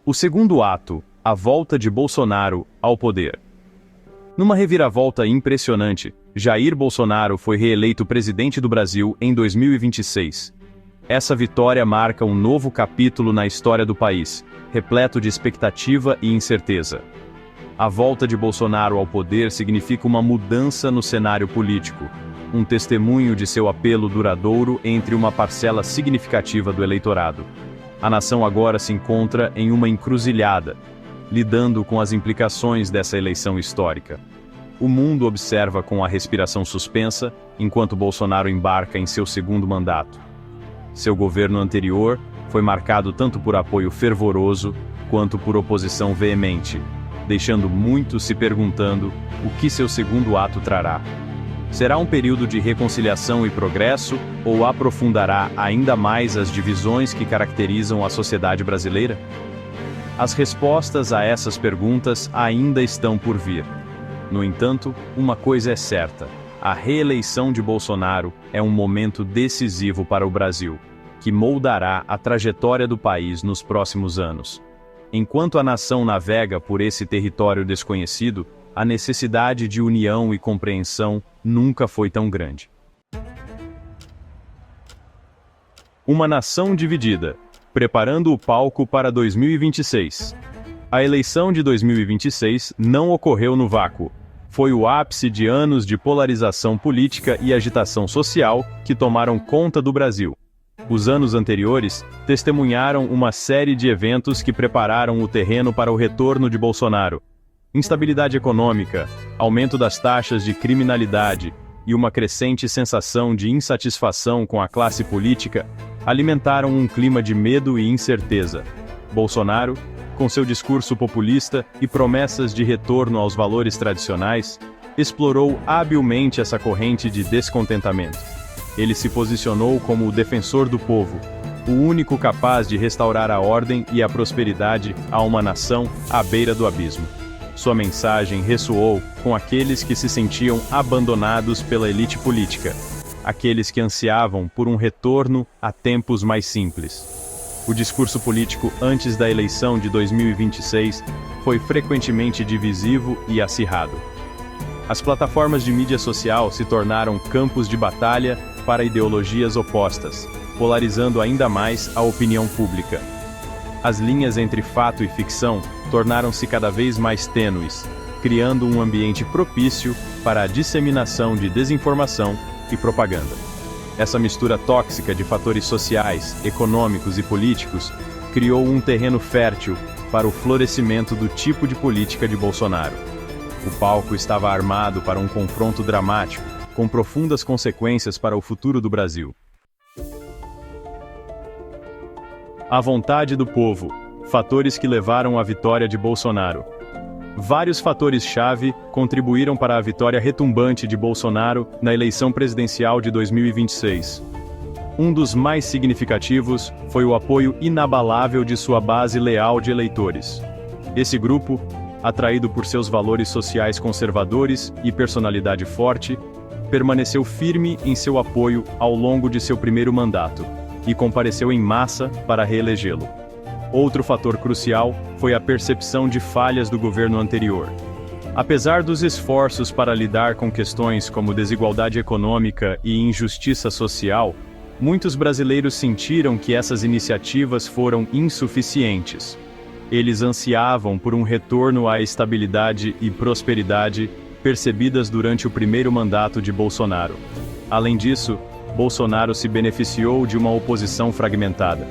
O segundo ato, a volta de Bolsonaro ao poder. Numa reviravolta impressionante, Jair Bolsonaro foi reeleito presidente do Brasil em 2026. Essa vitória marca um novo capítulo na história do país, repleto de expectativa e incerteza. A volta de Bolsonaro ao poder significa uma mudança no cenário político, um testemunho de seu apelo duradouro entre uma parcela significativa do eleitorado. A nação agora se encontra em uma encruzilhada, lidando com as implicações dessa eleição histórica. O mundo observa com a respiração suspensa, enquanto Bolsonaro embarca em seu segundo mandato. Seu governo anterior foi marcado tanto por apoio fervoroso, quanto por oposição veemente, deixando muitos se perguntando o que seu segundo ato trará. Será um período de reconciliação e progresso, ou aprofundará ainda mais as divisões que caracterizam a sociedade brasileira? As respostas a essas perguntas ainda estão por vir. No entanto, uma coisa é certa: a reeleição de Bolsonaro é um momento decisivo para o Brasil, que moldará a trajetória do país nos próximos anos. Enquanto a nação navega por esse território desconhecido, a necessidade de união e compreensão nunca foi tão grande. Uma nação dividida, preparando o palco para 2026. A eleição de 2026 não ocorreu no vácuo. Foi o ápice de anos de polarização política e agitação social que tomaram conta do Brasil. Os anos anteriores testemunharam uma série de eventos que prepararam o terreno para o retorno de Bolsonaro. Instabilidade econômica, aumento das taxas de criminalidade e uma crescente sensação de insatisfação com a classe política alimentaram um clima de medo e incerteza. Bolsonaro, com seu discurso populista e promessas de retorno aos valores tradicionais, explorou habilmente essa corrente de descontentamento. Ele se posicionou como o defensor do povo, o único capaz de restaurar a ordem e a prosperidade a uma nação à beira do abismo. Sua mensagem ressoou com aqueles que se sentiam abandonados pela elite política, aqueles que ansiavam por um retorno a tempos mais simples. O discurso político antes da eleição de 2026 foi frequentemente divisivo e acirrado. As plataformas de mídia social se tornaram campos de batalha para ideologias opostas, polarizando ainda mais a opinião pública. As linhas entre fato e ficção tornaram-se cada vez mais tênues, criando um ambiente propício para a disseminação de desinformação e propaganda. Essa mistura tóxica de fatores sociais, econômicos e políticos criou um terreno fértil para o florescimento do tipo de política de Bolsonaro. O palco estava armado para um confronto dramático, com profundas consequências para o futuro do Brasil. A vontade do povo, fatores que levaram à vitória de Bolsonaro. Vários fatores-chave contribuíram para a vitória retumbante de Bolsonaro na eleição presidencial de 2026. Um dos mais significativos foi o apoio inabalável de sua base leal de eleitores. Esse grupo, atraído por seus valores sociais conservadores e personalidade forte, permaneceu firme em seu apoio ao longo de seu primeiro mandato e compareceu em massa para reelegê-lo. Outro fator crucial foi a percepção de falhas do governo anterior. Apesar dos esforços para lidar com questões como desigualdade econômica e injustiça social, muitos brasileiros sentiram que essas iniciativas foram insuficientes. Eles ansiavam por um retorno à estabilidade e prosperidade percebidas durante o primeiro mandato de Bolsonaro. Além disso, Bolsonaro se beneficiou de uma oposição fragmentada.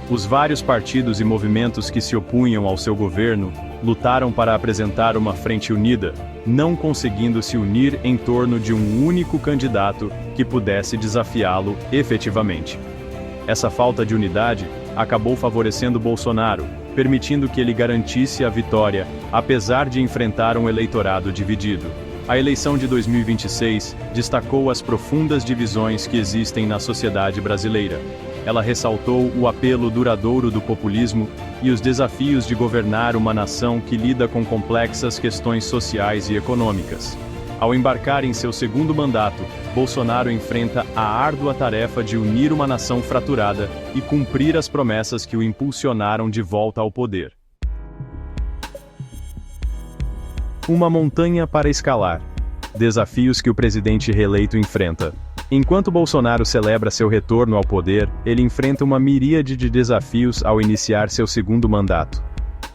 Os vários partidos e movimentos que se opunham ao seu governo lutaram para apresentar uma frente unida, não conseguindo se unir em torno de um único candidato que pudesse desafiá-lo efetivamente. Essa falta de unidade acabou favorecendo Bolsonaro, permitindo que ele garantisse a vitória, apesar de enfrentar um eleitorado dividido. A eleição de 2026 destacou as profundas divisões que existem na sociedade brasileira. Ela ressaltou o apelo duradouro do populismo e os desafios de governar uma nação que lida com complexas questões sociais e econômicas. Ao embarcar em seu segundo mandato, Bolsonaro enfrenta a árdua tarefa de unir uma nação fraturada e cumprir as promessas que o impulsionaram de volta ao poder. uma montanha para escalar. Desafios que o presidente reeleito enfrenta. Enquanto Bolsonaro celebra seu retorno ao poder, ele enfrenta uma miríade de desafios ao iniciar seu segundo mandato.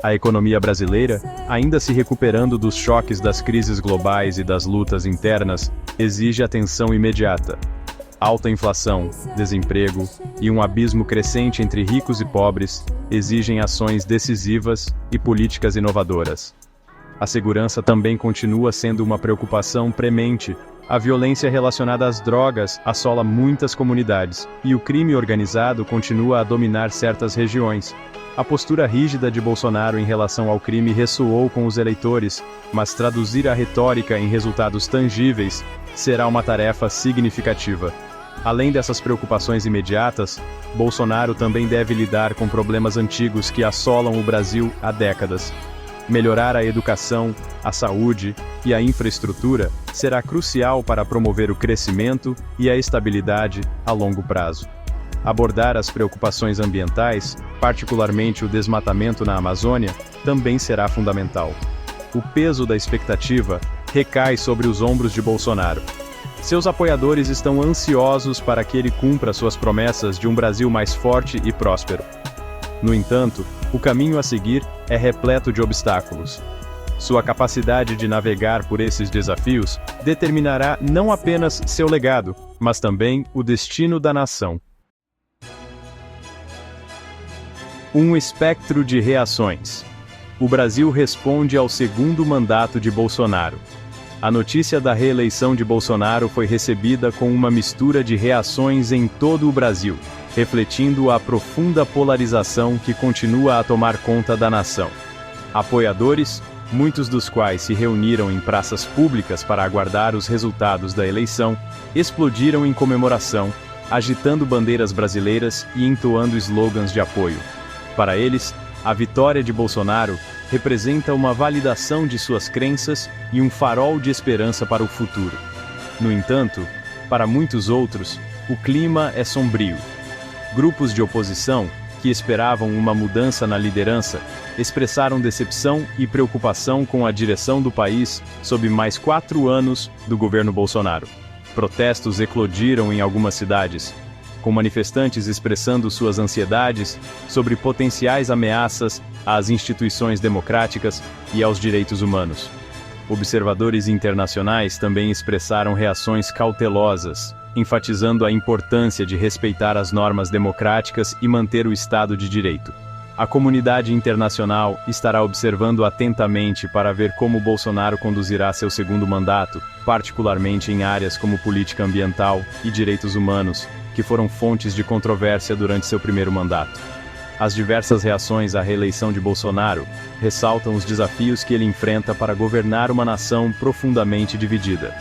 A economia brasileira, ainda se recuperando dos choques das crises globais e das lutas internas, exige atenção imediata. Alta inflação, desemprego e um abismo crescente entre ricos e pobres exigem ações decisivas e políticas inovadoras. A segurança também continua sendo uma preocupação premente. A violência relacionada às drogas assola muitas comunidades, e o crime organizado continua a dominar certas regiões. A postura rígida de Bolsonaro em relação ao crime ressoou com os eleitores, mas traduzir a retórica em resultados tangíveis será uma tarefa significativa. Além dessas preocupações imediatas, Bolsonaro também deve lidar com problemas antigos que assolam o Brasil há décadas. Melhorar a educação, a saúde e a infraestrutura será crucial para promover o crescimento e a estabilidade a longo prazo. Abordar as preocupações ambientais, particularmente o desmatamento na Amazônia, também será fundamental. O peso da expectativa recai sobre os ombros de Bolsonaro. Seus apoiadores estão ansiosos para que ele cumpra suas promessas de um Brasil mais forte e próspero. No entanto, o caminho a seguir é repleto de obstáculos. Sua capacidade de navegar por esses desafios determinará não apenas seu legado, mas também o destino da nação. Um espectro de reações. O Brasil responde ao segundo mandato de Bolsonaro. A notícia da reeleição de Bolsonaro foi recebida com uma mistura de reações em todo o Brasil, refletindo a profunda polarização que continua a tomar conta da nação. Apoiadores, muitos dos quais se reuniram em praças públicas para aguardar os resultados da eleição, explodiram em comemoração, agitando bandeiras brasileiras e entoando slogans de apoio. Para eles, a vitória de Bolsonaro representa uma validação de suas crenças e um farol de esperança para o futuro. No entanto, para muitos outros, o clima é sombrio. Grupos de oposição, que esperavam uma mudança na liderança, expressaram decepção e preocupação com a direção do país sob mais 4 anos do governo Bolsonaro. Protestos eclodiram em algumas cidades, com manifestantes expressando suas ansiedades sobre potenciais ameaças às instituições democráticas e aos direitos humanos. Observadores internacionais também expressaram reações cautelosas, enfatizando a importância de respeitar as normas democráticas e manter o Estado de Direito. A comunidade internacional estará observando atentamente para ver como Bolsonaro conduzirá seu segundo mandato, particularmente em áreas como política ambiental e direitos humanos, que foram fontes de controvérsia durante seu primeiro mandato. As diversas reações à reeleição de Bolsonaro ressaltam os desafios que ele enfrenta para governar uma nação profundamente dividida.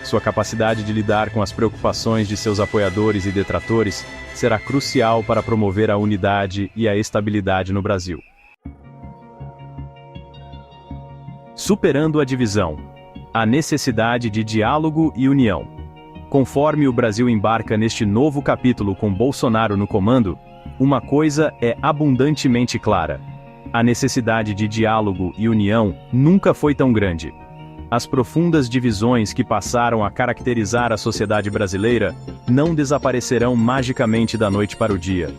Sua capacidade de lidar com as preocupações de seus apoiadores e detratores será crucial para promover a unidade e a estabilidade no Brasil. Superando a divisão. A necessidade de diálogo e união. Conforme o Brasil embarca neste novo capítulo com Bolsonaro no comando, uma coisa é abundantemente clara: a necessidade de diálogo e união nunca foi tão grande. As profundas divisões que passaram a caracterizar a sociedade brasileira não desaparecerão magicamente da noite para o dia.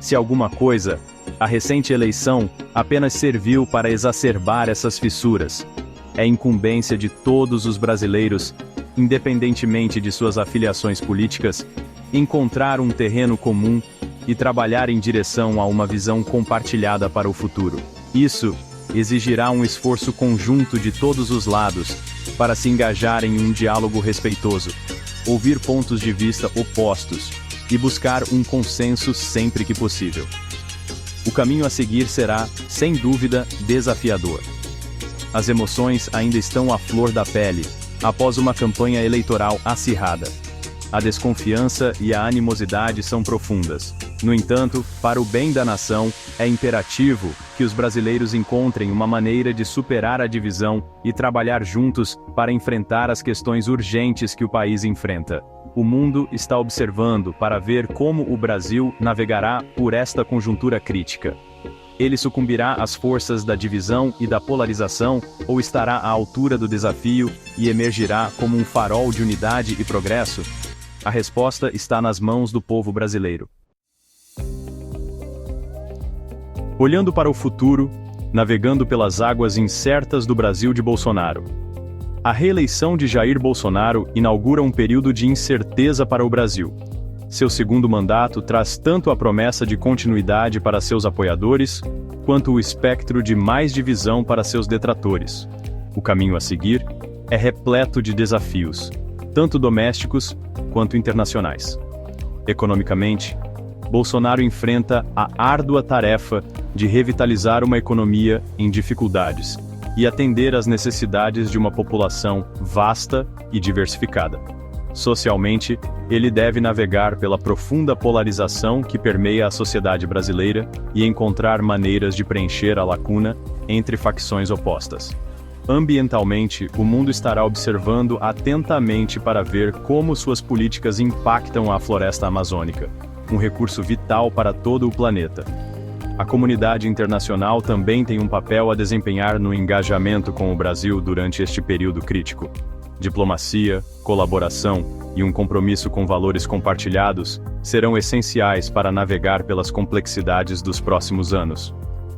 Se alguma coisa, a recente eleição apenas serviu para exacerbar essas fissuras. É incumbência de todos os brasileiros, independentemente de suas afiliações políticas, encontrar um terreno comum e trabalhar em direção a uma visão compartilhada para o futuro. Isso exigirá um esforço conjunto de todos os lados para se engajar em um diálogo respeitoso, ouvir pontos de vista opostos e buscar um consenso sempre que possível. O caminho a seguir será, sem dúvida, desafiador. As emoções ainda estão à flor da pele, após uma campanha eleitoral acirrada. A desconfiança e a animosidade são profundas. No entanto, para o bem da nação, é imperativo que os brasileiros encontrem uma maneira de superar a divisão e trabalhar juntos para enfrentar as questões urgentes que o país enfrenta. O mundo está observando para ver como o Brasil navegará por esta conjuntura crítica. Ele sucumbirá às forças da divisão e da polarização, ou estará à altura do desafio e emergirá como um farol de unidade e progresso? A resposta está nas mãos do povo brasileiro. Olhando para o futuro, navegando pelas águas incertas do Brasil de Bolsonaro. A reeleição de Jair Bolsonaro inaugura um período de incerteza para o Brasil. Seu segundo mandato traz tanto a promessa de continuidade para seus apoiadores, quanto o espectro de mais divisão para seus detratores. O caminho a seguir é repleto de desafios, tanto domésticos quanto internacionais. Economicamente, Bolsonaro enfrenta a árdua tarefa de revitalizar uma economia em dificuldades e atender às necessidades de uma população vasta e diversificada. Socialmente, ele deve navegar pela profunda polarização que permeia a sociedade brasileira e encontrar maneiras de preencher a lacuna entre facções opostas. Ambientalmente, o mundo estará observando atentamente para ver como suas políticas impactam a floresta amazônica, um recurso vital para todo o planeta. A comunidade internacional também tem um papel a desempenhar no engajamento com o Brasil durante este período crítico. Diplomacia, colaboração e um compromisso com valores compartilhados serão essenciais para navegar pelas complexidades dos próximos anos.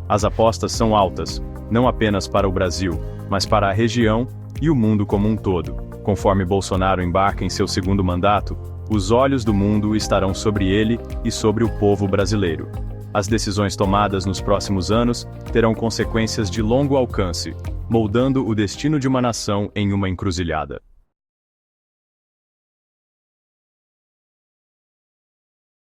As apostas são altas, não apenas para o Brasil, mas para a região e o mundo como um todo. Conforme Bolsonaro embarca em seu segundo mandato, os olhos do mundo estarão sobre ele e sobre o povo brasileiro. As decisões tomadas nos próximos anos terão consequências de longo alcance, moldando o destino de uma nação em uma encruzilhada.